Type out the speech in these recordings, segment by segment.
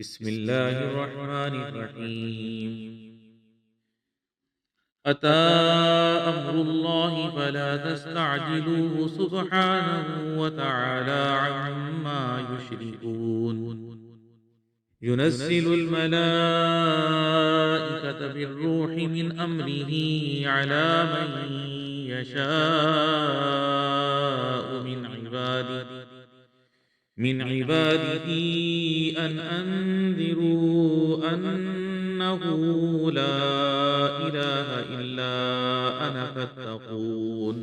بسم الله الرحمن الرحيم. أتى أمر الله فلا تستعجلوه سبحانه وتعالى عما يشركون. ينزل الملائكة بالروح من أمره على من يشاء من عباده أن أنذروا أنه لا إله إلا أنا فاتقون.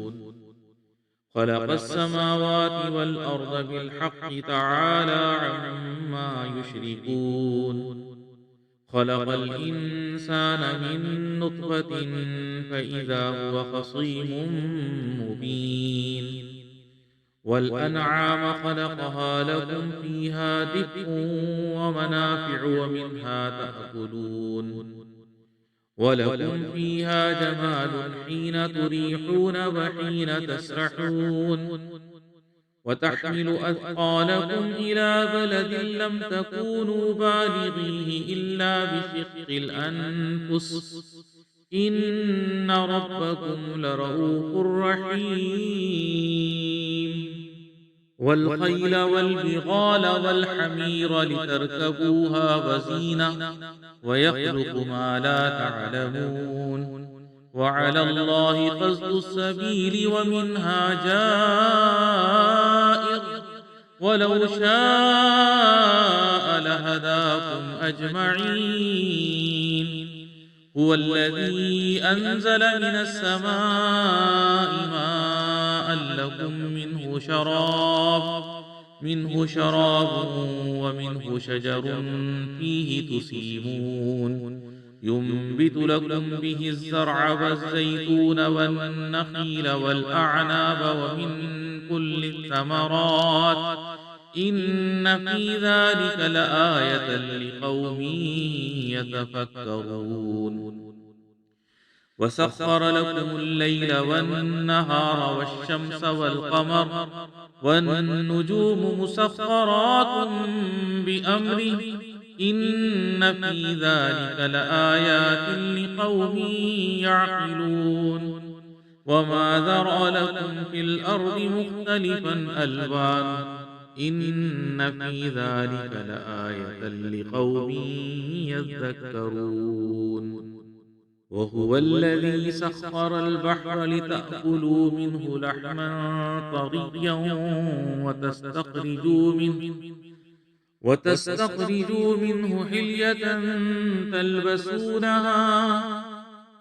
خلق السماوات والأرض بالحق تعالى عما يشركون. خلق الإنسان من نطفة فإذا هو خصيم مبين. والأنعام خلقها لكم فيها دفء ومنافع ومنها تأكلون. ولكم فيها جمال حين تريحون وحين تسرحون. وتحمل أثقالكم إلى بلد لم تكونوا بالغيه إلا بشق الأنفس إن ربكم لرؤوف رحيم. والخيل والبغال والحمير لتركبوها وزينة ويخلق ما لا تعلمون. وعلى الله قصد السبيل ومنها جائر ولو شاء لهداكم أجمعين. هو الذي أنزل من السماء ماء لكم منه شراب ومنه شجر فيه تسيمون. ينبت لكم به الزرع والزيتون والنخيل والأعناب ومن كل الثمرات إن في ذلك لآية لقوم يتفكرون. وسخر لكم الليل والنهار والشمس والقمر والنجوم مسخرات بأمره إن في ذلك لآيات لقوم يعقلون. وما ذرأ لكم في الأرض مختلفا ألوانه إن في ذلك لآية لقوم يذكرون. وهو الذي سخر البحر لتأكلوا منه لحما طريا وتستخرجوا منه حلية تلبسونها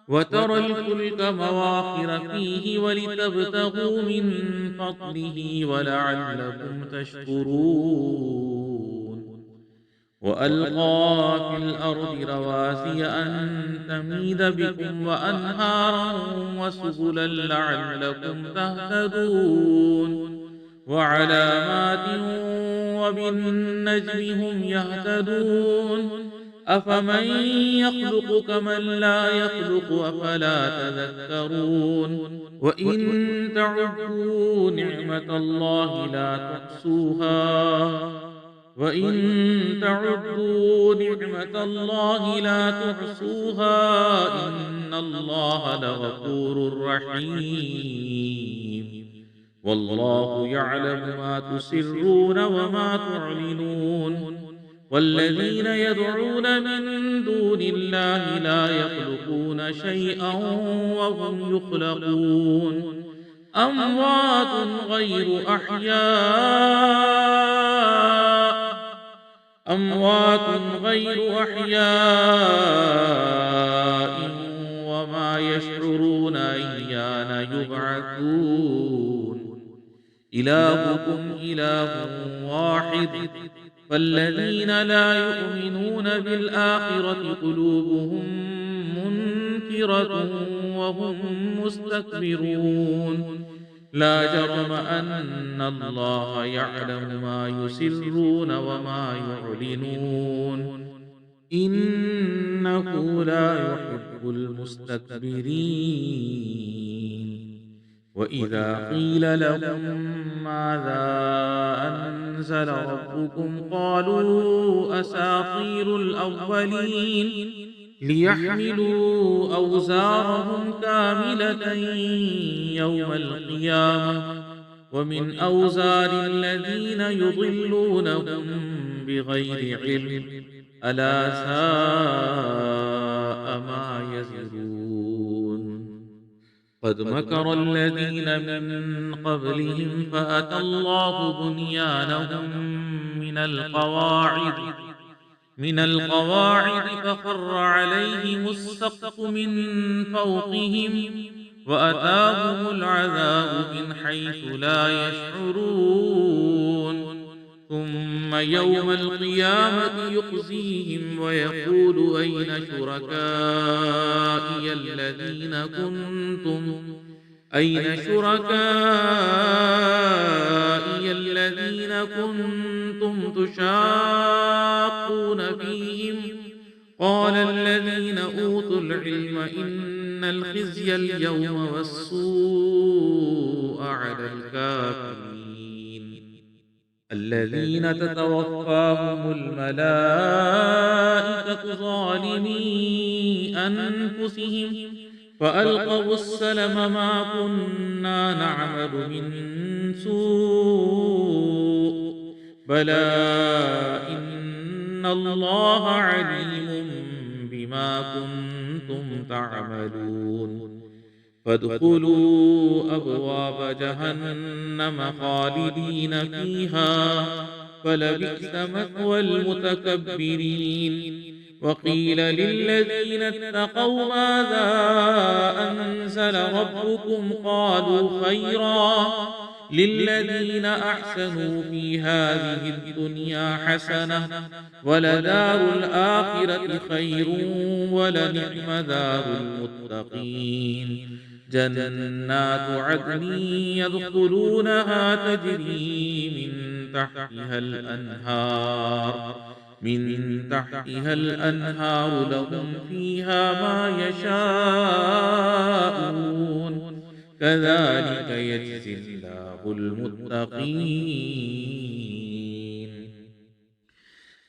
وترى الفلك مواخر فيه ولتبتغوا من فضله ولعلكم تشكرون. وألقى في الأرض رواسي أن تميد بكم وأنهارا وسبلا لعلكم تهتدون. وعلامات وبالنجم هم يهتدون. أفمن يخلق كمن لا يخلق أفلا تذكرون. وإن تعدوا نعمة الله لا تحصوها إن الله لغفور رحيم. والله يعلم ما تسرون وما تعلنون. والذين يدعون من دون الله لا يخلقون شيئا وهم يخلقون. أموات غير أحياء وما يشعرون أيان يبعثون. إلهكم إله واحد فالذين لا يؤمنون بالآخرة قلوبهم منكرة وهم مستكبرون. لا جرم أن الله يعلم ما يسرون وما يعلنون إنه لا يحب المستكبرين. وإذا قيل لهم ماذا أنزل ربكم قالوا أساطير الأولين ليحملوا أوزارهم كاملة يوم القيامة ومن أوزار الذين يضلونهم بغير علم ألا ساء ما يزرون قد مكر الذين من قبلهم فأتى الله بنيانهم من القواعد فخر عليهم السقف من فوقهم وأتاهم العذاب من حيث لا يشعرون ثم يوم القيامة يخزيهم ويقول أين شركائي الذين كنتم تشاقون فيهم قال الذين أوتوا العلم إن الخزي اليوم والسوء على الكافرين الذين تتوفاهم الملائكة ظالمي أنفسهم فألقوا السلم ما كنا نعمل من سوء بلى إن الله عليم بما كنتم تعملون فادخلوا أبواب جهنم خالدين فيها فلبئس مثوى المتكبرين وقيل للذين اتقوا ماذا أنزل ربكم قالوا خيرا للذين أحسنوا في هذه الدنيا حسنة ولدار الآخرة خير ولنعم دار المتقين جنات عدن يدخلونها تجري من تحتها الأنهار لهم فيها ما يشاءون كذلك يجزي الله المتقين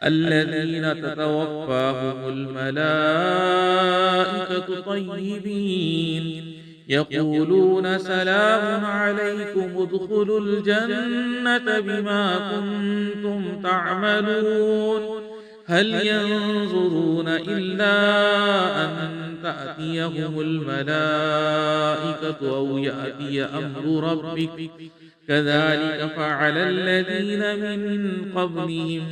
الذين تتوفاهم الملائكة طيبين يقولون سلام عليكم ادخلوا الجنة بما كنتم تعملون هل ينظرون إلا أن تأتيهم الملائكة أو يأتي أمر ربك كذلك فعل الذين من قبلهم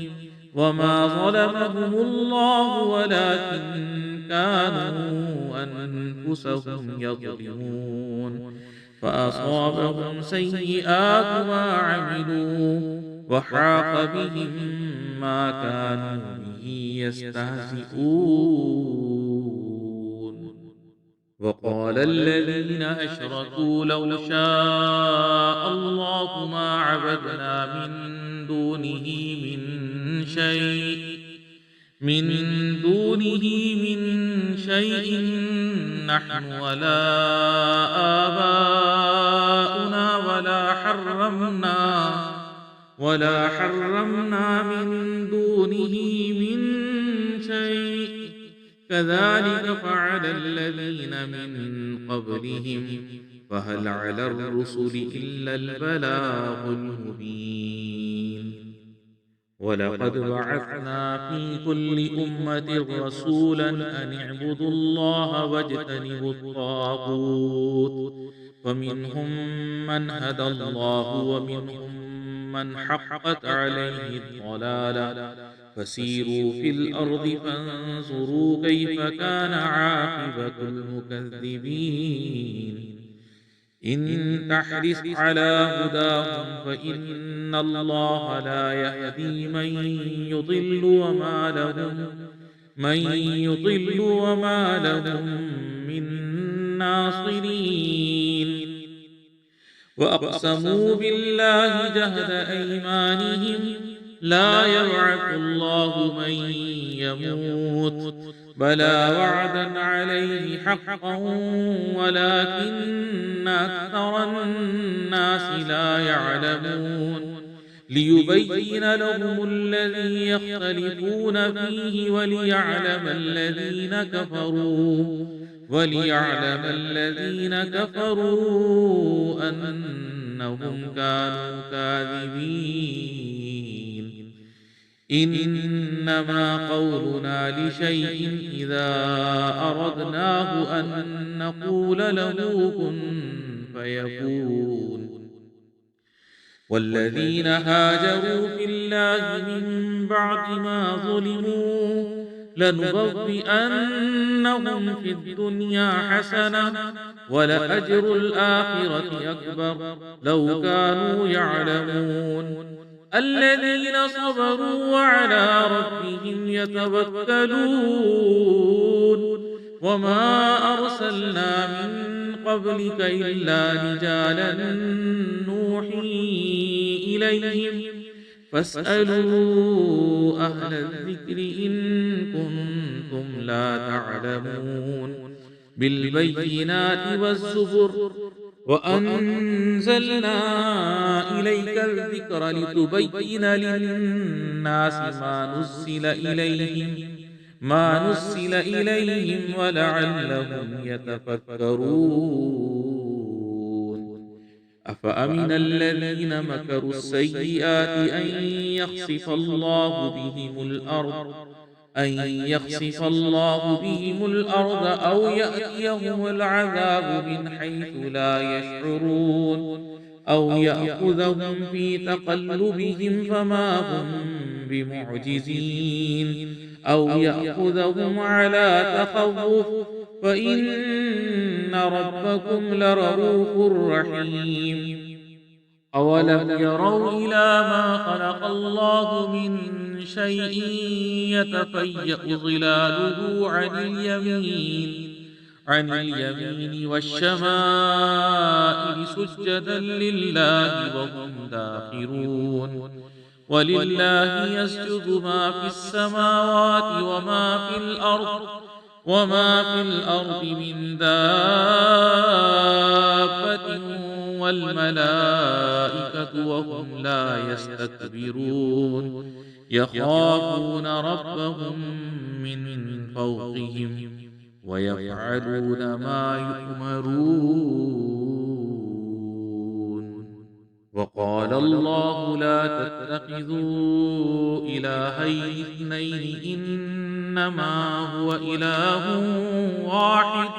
وما ظلمهم الله ولكن كانوا أنفسهم يظلمون فأصابهم سيئات ما عملوا وحاق بهم ما كانوا به يستهزئون وقال الذين أشركوا لو شاء الله ما عبدنا من شيء نحن ولا آباؤنا ولا حرمنا من دونه من شيء كذلك فعل الذين من قبلهم فهل على الرسل إلا البلاغ المبين ولقد بعثنا في كل أمة رسولا أن اعبدوا الله واجتنبوا الطاغوت فمنهم من هدى الله ومنهم من حقت عليه الضلالة فسيروا في الأرض فانظروا كيف كان عاقبة المكذبين إن تحرص على هداهم فإن الله لا يهدي من يضل وما لهم من ناصرين وأقسموا بالله جهد أيمانهم لا يبعث الله من يموت بلى وعدا عليه حقا ولكن أكثر الناس لا يعلمون ليبين لهم الذي يختلفون فيه وليعلم الذين كفروا أنهم كانوا كاذبين إنما قولنا لشيء إذا أردناه أن نقول له كن فيكون والذين هاجروا في الله من بعد ما ظلموا لنبوئنهم في الدنيا حسنة ولأجر الآخرة أكبر لو كانوا يعلمون الذين صبروا وعلى ربهم يتوكلون وما أرسلنا من قبلك إلا رجالا نوحي إليهم فاسألوا أهل الذكر إن كنتم لا تعلمون بالبينات والزبر وأنزلنا إليك الذكر لتبين للناس ما نزل إليهم ولعلهم يتفكرون أفأمن الذين مكروا السيئات يخسف الله بهم الأرض أو يأتيهم العذاب من حيث لا يشعرون أو يأخذهم في تقلبهم فما هم بمعجزين أو يأخذهم على تخوف فإن ربكم لرؤوف رحيم أولم يروا إلى ما خلق الله من شيء يتفيأ ظلاله عن اليمين والشمائل سجدا لله وهم داخرون ولله يسجد ما في السماوات وما في الأرض من دابة والملائكة وهم لا يستكبرون يخافون ربهم من فوقهم ويفعلون ما يؤمرون وقال الله لا تتخذوا إلهين اثنين إنما هو إله واحد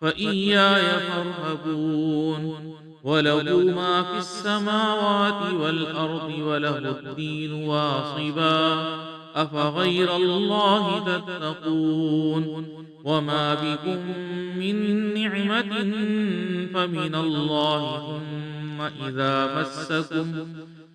فإياي فارهبون وله ما في السماوات والأرض وله الدين واصبا أفغير الله تتقون وما بكم من نعمة فمن الله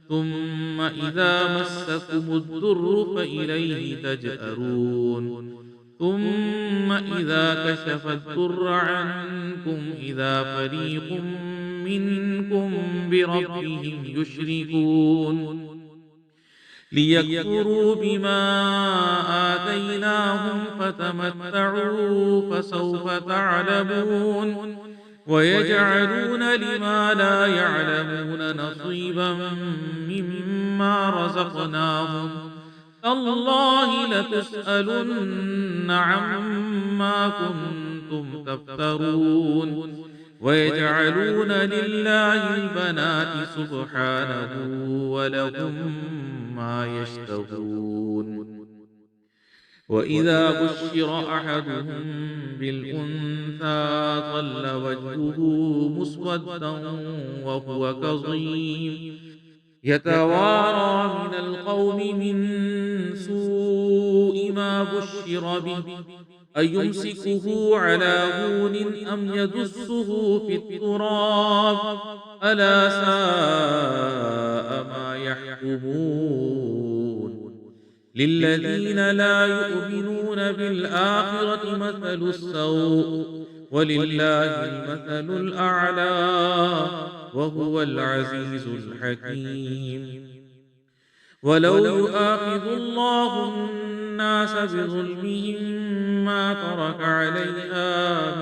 ثم إذا مسكم الضر فإليه تجأرون ثم إذا كشف الضر عنكم إذا فريق منكم بربهم يشركون ليكفروا بما آتيناهم فتمتعوا فسوف تعلمون ويجعلون لما لا يعلمون نصيبا مما رزقناهم تالله لتسألن عما كنتم تفترون ويجعلون لله البنات سبحانه ولهم ما يشتهون وإذا بشر أحدهم بالأنثى ظل وجهه مسودا وهو كظيم يتوارى من القوم من سوء ما بشر به أيمسكه على هون أم يدسه في التراب ألا ساء ما يحكمون للذين لا يؤمنون بالآخرة مثل السوء ولله المثل الأعلى وهو العزيز الحكيم ولو يؤاخذ الله الناس بظلمهم ما ترك عليها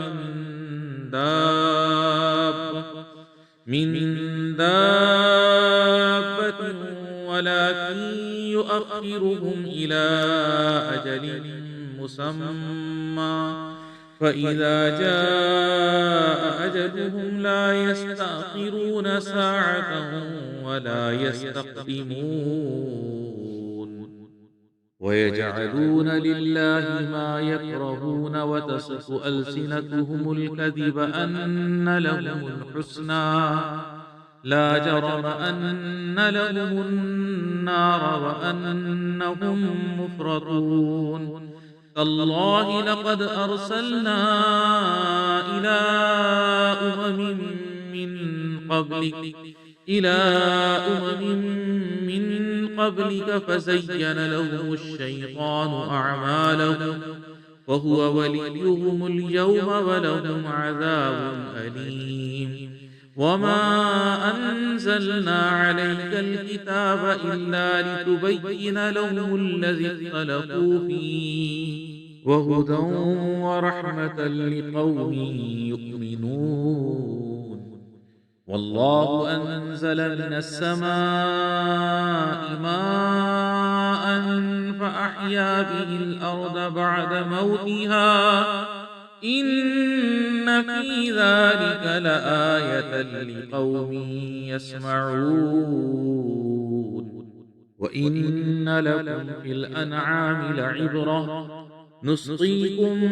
من دابة ولكن يؤخرهم إلى أجل مسمى فإذا جاء أجلهم لا يستأخرون ساعة ولا يستقدمون ويجعلون لله ما يكرهون وتصف ألسنتهم الكذب أن لهم الحسنى لا جرم أن لهم النار وأنهم مفرطون تالله لقد أرسلنا إلى من قبلك فزين لهم الشيطان أعمالهم وهو وليهم اليوم ولهم عذاب أليم وما أنزلنا عليك الكتاب إلا لتبين لهم الذي اختلفوا فيه وهدى ورحمة لقوم يؤمنون والله أنزل من السماء ماء فأحيا به الأرض بعد موتها إن في ذلك لآية لقوم يسمعون وإن لكم في الأنعام لعبرة نسقيكم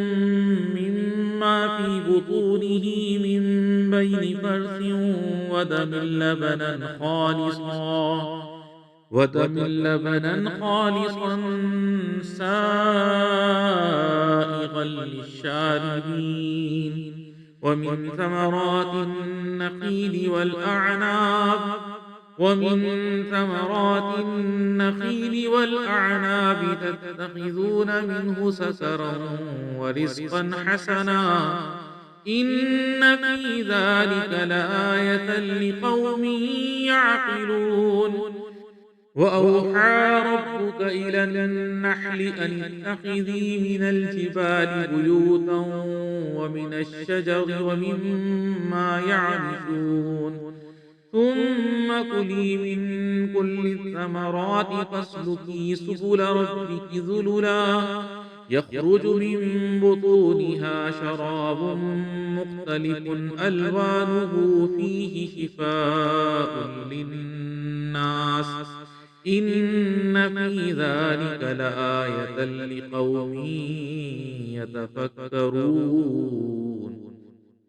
مما في بطونه من بين فرث ودم لبنا خالصا سائغا للشاربين ومن ثمرات النخيل والأعناب تتخذون منه سكرا ورزقا حسنا إن في ذلك لآية لقوم يعقلون وأوحى ربك إلى النحل أن اتخذي من الجبال بيوتا ومن الشجر ومما يعرشون ثم كلي من كل الثمرات فاسلكي سبل ربك ذللا يخرج من بطونها شراب مختلف ألوانه فيه شفاء للناس إن في ذلك لآية لقوم يتفكرون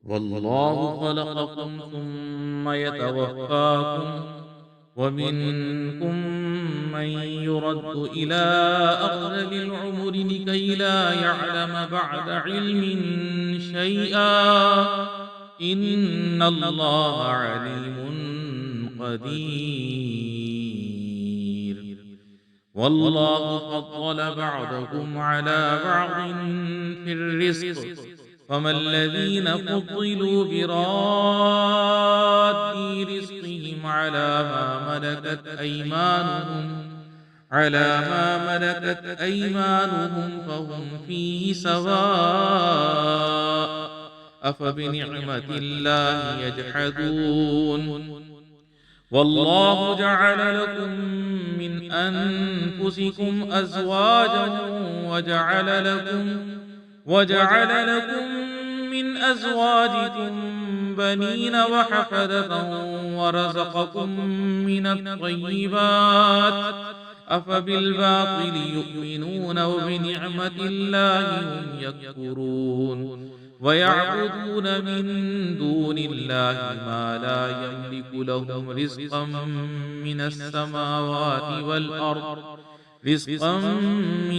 والله خلقكم ثم يتوفاكم ومنكم من يرد إلى أرذل العمر لكي لا يعلم بعد علم شيئا إن الله عليم قدير والله فضل بعضكم على بعض في الرزق فما الذين فضلوا براد رزقهم على ما ملكت أيمانهم فهم فيه سواء أفبنعمة الله يجحدون والله جعل لكم من أنفسكم أزواجا وجعل لكم من أزواجكم بنين وحفدة ورزقكم من الطيبات أفبالباطل يؤمنون وبنعمة الله هم يكفرون ويعبدون من دون الله ما لا يملك لهم رزقا من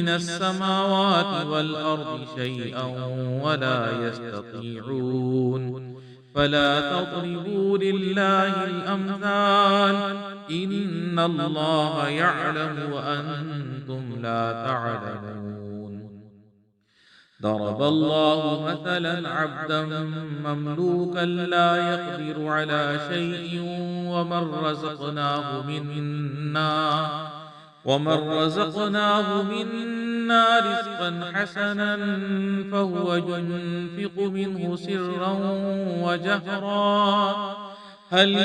السماوات والأرض شيئا ولا يستطيعون فلا تضربوا لله الأمثال إن الله يعلم وأنتم لا تعلمون ضرب الله مثلا عبدا مملوكا لا يقدر على شيء ومن ومن رزقناه منا رزقا حسنا فهو ينفق منه سرا وجهرا هل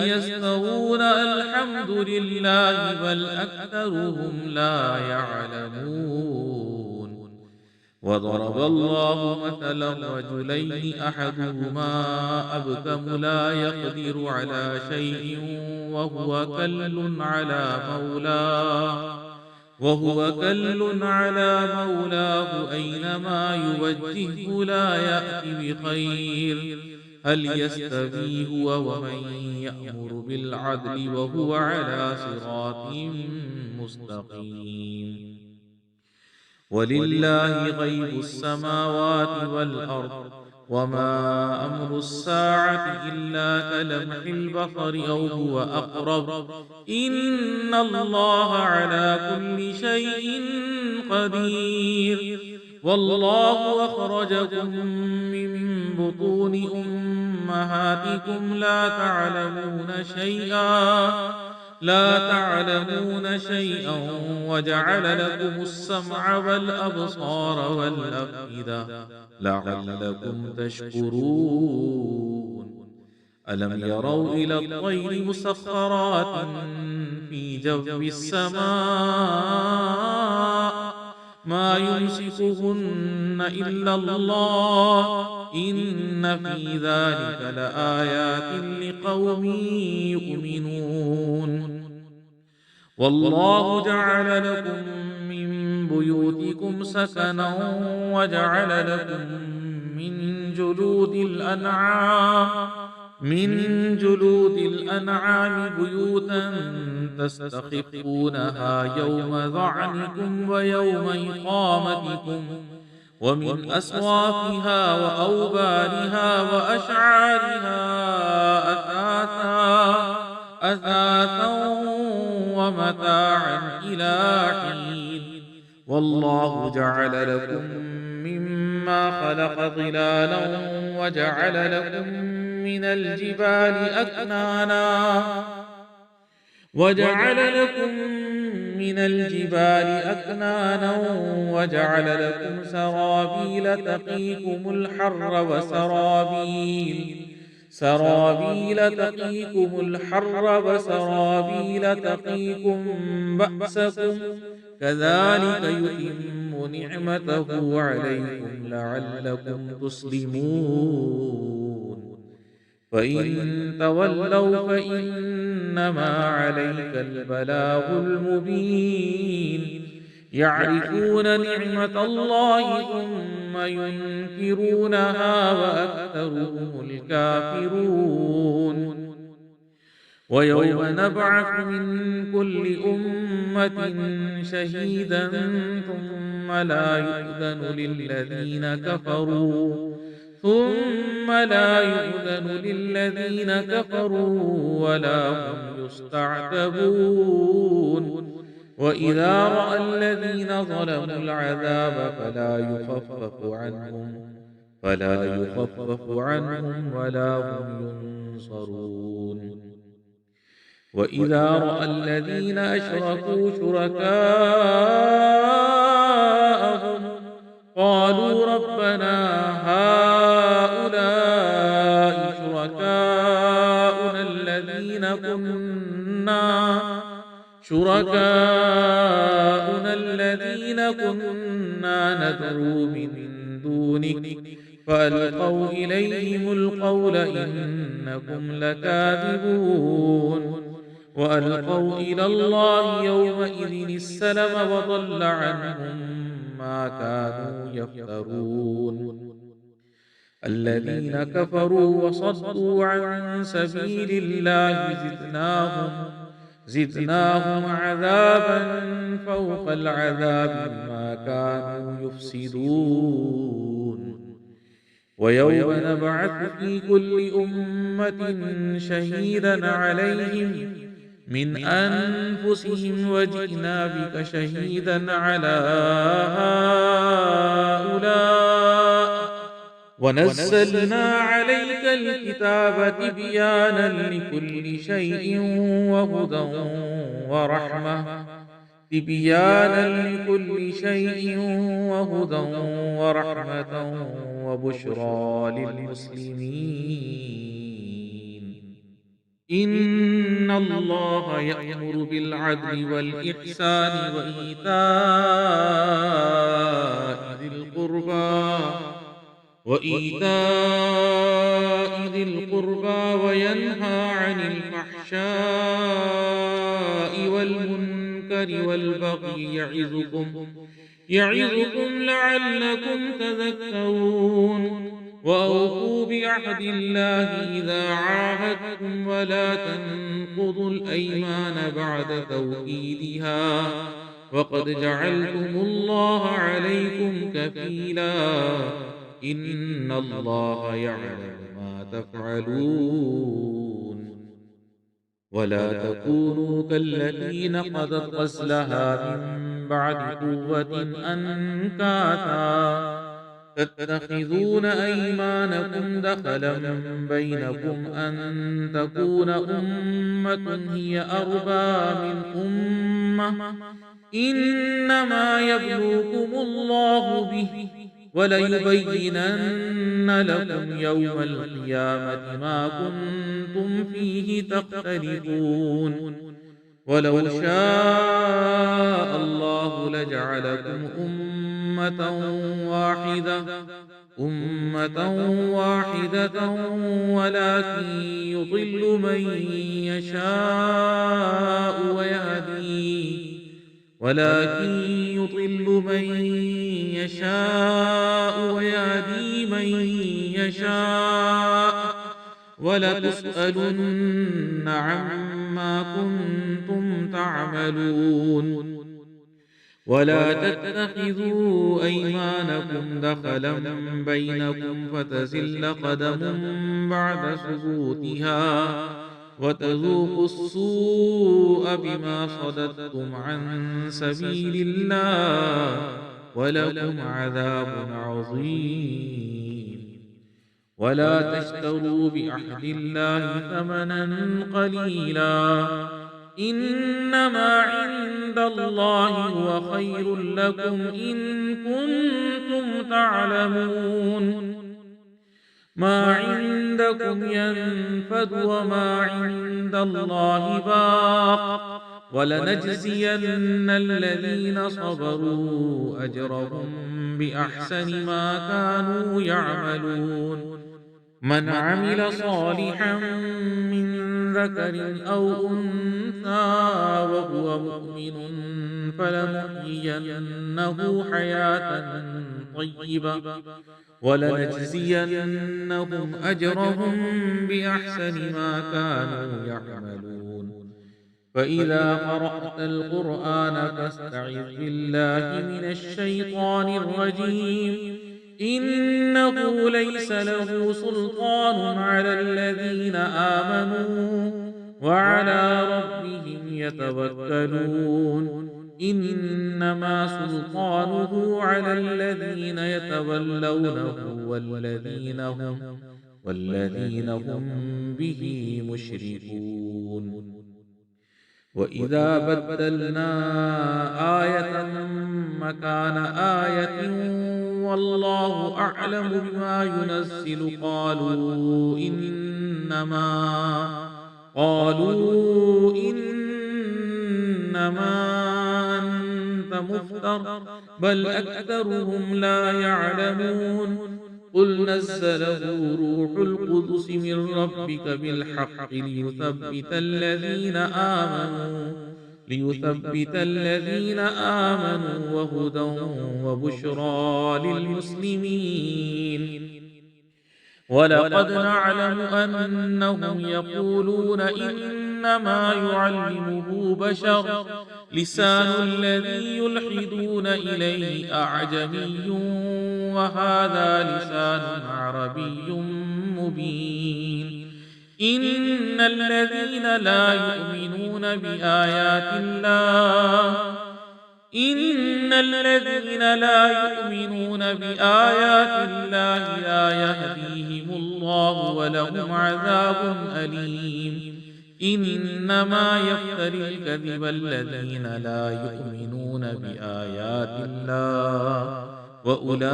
يستوون الحمد لله بل أكثرهم لا يعلمون وضرب الله مثلا رجلين أحدهما أبكم لا يقدر على شيء وهو كل على مولاه أينما يوجهه لا يأتي بخير هل يستوي هو ومن يأمر بالعدل وهو على صراط مستقيم ولله غيب السماوات والأرض وما أمر الساعة إلا كلمح البصر أو هو أقرب إن الله على كل شيء قدير والله أخرجكم من بطون أمهاتكم لا تعلمون شيئا وجعل لكم السمع والأبصار والأفئدة لعلكم تشكرون ألم يروا إلى الطير مسخرات في جو السماء ما يمسكهن إلا الله إن في ذلك لآيات لقوم يؤمنون والله جعل لكم من بيوتكم سكنا وجعل لكم من جلود الأنعام بيوتا تستخفونها يوم ظعنكم ويوم إقامتكم ومن أصوافها وأوبارها وأشعارها أثاثا ومتاعا إلى حين والله جعل لكم مما خلق ظلالا وجعل لكم من الجبال أكنانا وجعل لكم سرابيل تقيكم الحر وسرابيل تقيكم بأسكم كذلك يتم نعمته عليكم لعلكم تسلمون فإن تولوا فإنما عليك البلاغ المبين يعرفون نعمة الله ثم ينكرونها وأكثرهم الكافرون ويوم نبعث من كل أمة شهيدا ثم لا يؤذن للذين كفروا ولا هم يستعتبون وإذا رأى الذين ظلموا العذاب فلا يخفف عنهم ولا هم ينصرون وإذا رأى الذين أشركوا شركاءهم قالوا ربنا هؤلاء شركاؤنا الذين كنا ندعو من دونك فألقوا إليهم القول إنكم لكاذبون وألقوا إلى الله يومئذ السلم وضل عنهم ما كانوا يفترون الذين كفروا وصدوا عن سبيل الله زدناهم عذابا فوق العذاب ما كانوا يفسدون ويوم نبعث في كل أمة شهيدا عليهم من أنفسهم وجئنا بك شهيدا على هؤلاء ونزلنا عليك الكتاب تبيانا لكل شيء وهدى ورحمة وبشرى للمسلمين. إن الله يأمر بالعدل والإحسان وإيتاء ذي القربى وينهى عن الفحشاء والمنكر والبغي يعظكم لعلكم تذكرون. وأوفوا بعهد الله إذا عاهدتم ولا تنقضوا الأيمان بعد توكيدها وقد جعلتم الله عليكم كفيلا إن الله يعلم ما تفعلون. ولا تكونوا كالتي نقضت غزلها من بعد قوة أنكاثا تتخذون أيمانكم دخلا بينكم أن تكون أمة هي أربى من أمة إنما يبلوكم الله به وليبينن لكم يوم القيامة ما كنتم فيه تختلفون. ولو شاء الله لجعلكم أمة واحدة ولكن يضل من يشاء ويهدي من يشاء ولتسألن عما كنتم تعملون. ولا تتخذوا أيمانكم دخلا بينكم فتزل قدم بعد ثبوتها وتذوقوا السوء بما صددتم عن سبيل الله ولكم عذاب عظيم. ولا تشتروا بعهد الله ثمنا قليلا إنما عند الله هو خير لكم إن كنتم تعلمون. ما عندكم ينفد وما عند الله باق ولنجزين الذين صبروا أجرهم بأحسن ما كانوا يعملون. من عمل صالحا من ذكر أو أنثى وهو مؤمن فلنحيينه حياة طيبة ولنجزينهم أجرهم بأحسن ما كانوا يعملون. فإذا قرأت القرآن فاستعذ بالله من الشيطان الرجيم إنه ليس له سلطان على الذين آمنوا وعلى ربهم يتوكلون. إنما سلطانه على الذين يتولونه والذين هم به مشركون. وإذا بدلنا آية مكان آية والله أعلم بما ينزل قالوا إنما أنت مفتر بل أكثرهم لا يعلمون. قل نزله روح القدس من ربك بالحق ليثبت الذين آمنوا وهدى وبشرى للمسلمين. ولقد نعلم أنهم يقولون إنما يعلمه بشر لسان الذي يلحدون إليه أعجمي وهذا لسان عربي مبين. إن الذين لا يؤمنون بآيات الله إن الذين لا يؤمنون بآيات الله لا يهديهم الله ولهم عذاب أليم. إنما يفتري الكذب الذين لا يؤمنون بآيات الله وأولئك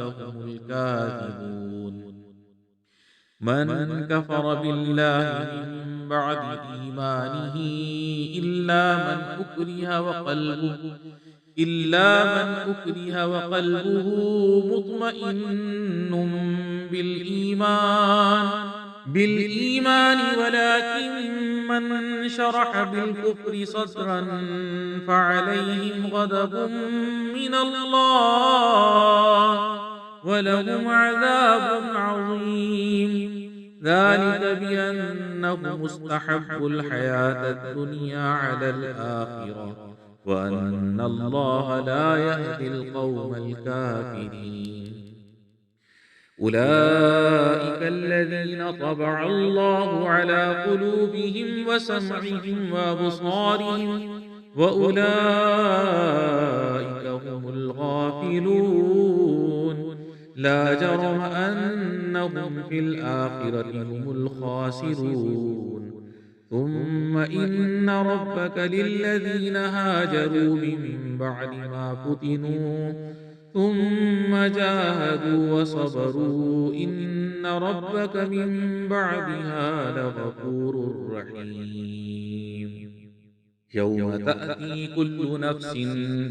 هم الكاذبون. من كفر بالله من بعد إيمانه إلا من أكره وقلبه مطمئن بالإيمان ولكن من شرح بالكفر صدرا فعليهم غضب من الله ولهم عذاب عظيم. ذلك بأنهم استحبوا الحياة الدنيا على الآخرة وأن الله لا يهدي القوم الكافرين. أولئك الذين طبع الله على قلوبهم وسمعهم وأبصارهم وأولئك هم الغافلون. لا جرم أنهم في الآخرة هم الخاسرون. ثم إن ربك للذين هاجروا من بعد ما فتنوا ثم جاهدوا وصبروا إن ربك من بعدها لغفور رحيم. يوم تأتي كل نفس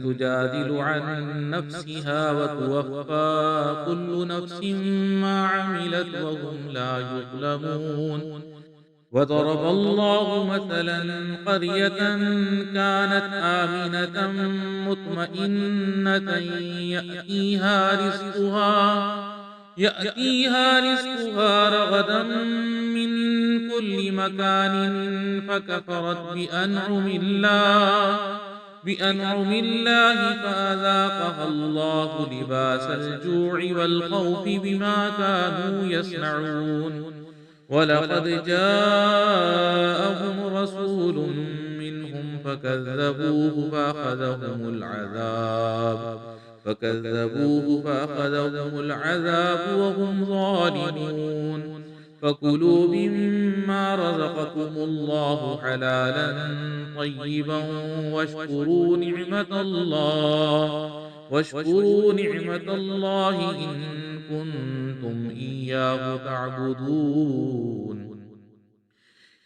تجادل عن نفسها وتوفى كل نفس ما عملت وهم لا يظلمون. وضرب الله مثلا قرية كانت آمنة مطمئنة يأتيها رزقها رغدا من كل مكان فكفرت بأنعم الله فأذاقها الله لباس الجوع والخوف بما كانوا يصنعون. ولقد جاءهم رسول منهم فكذبوه فأخذهم العذاب وهم ظالمون. فكلوا مما رزقكم الله حلالا طيبا واشكروا نعمة الله إن كنتم إياه تعبدون.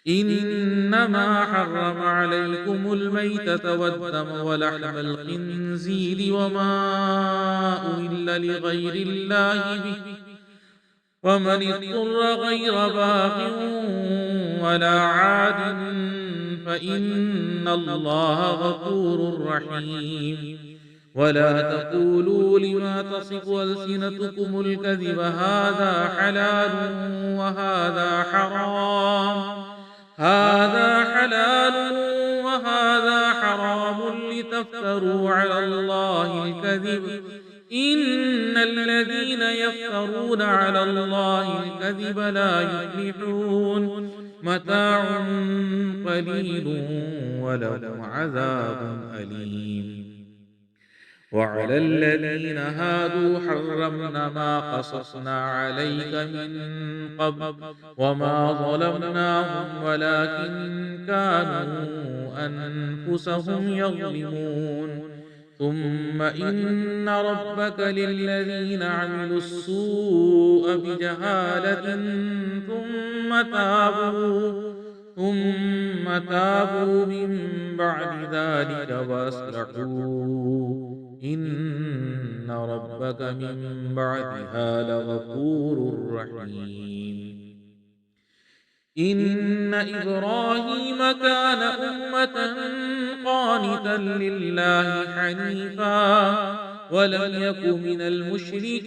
إنما حرم عليكم الميتة والدم ولحم الخنزير وما أهل لغير الله به ومن اضطر غير باغ ولا عاد فإن الله غفور رحيم. ولا تقولوا لما تصف ألسنتكم الكذب هذا حلال وهذا حرام لتفتروا على الله الكذب إن الذين يفترون على الله الكذب لا يفلحون. متاع قليل ولهم عذاب أليم. وعلى الذين هادوا حرمنا ما قصصنا عليك من قبل وما ظلمناهم ولكن كانوا أنفسهم يظلمون. ثم إن ربك للذين عملوا السوء بجهالة ثم تابوا من بعد ذلك وأصلحوا إن ربك من بعدها لغفور رحيم. إن إبراهيم كان أمة قانتا لله حنيفا ولم يك من المشركين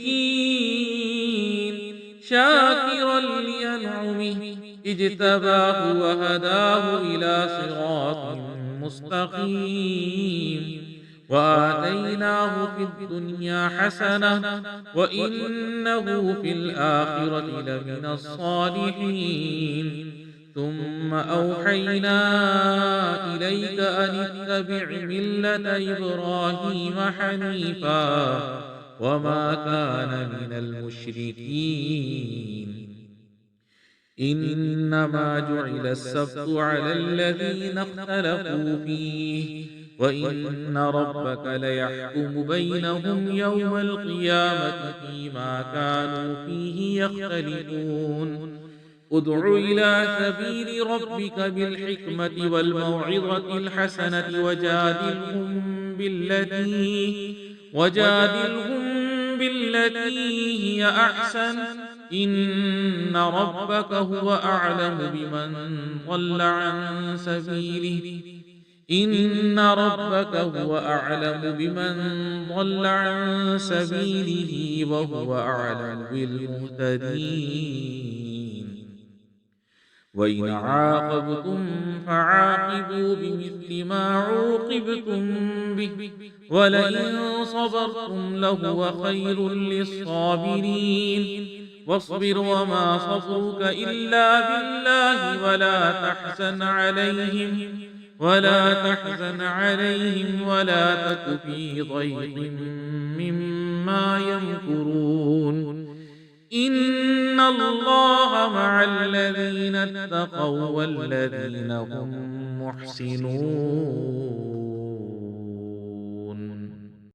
شاكرا لأنعمه اجتباه وهداه إلى صراط مستقيم. وآتيناه في الدنيا حسنة وإنه في الآخرة لمن الصالحين. ثم أوحينا إليك أن اتبع ملة إبراهيم حنيفا وما كان من المشركين. إنما جعل السبت على الذين اختلفوا فيه وإن ربك ليحكم بينهم يوم القيامة فيما كانوا فيه يختلفون. ادع إلى سبيل ربك بالحكمة والموعظة الحسنة وجادلهم بالتي هي أحسن. إن ربك هو أعلم بمن ضل عن سبيله وهو أعلم بالمهتدين. وإن عاقبتم فعاقبوا بمثل ما عوقبتم به ولئن صبرتم لهو خير للصابرين. واصبر وما صبرك إلا بالله ولا تحزن عليهم ولا تك في ضيق مما يمكرون. إن الله مع الذين اتقوا والذين هم محسنون.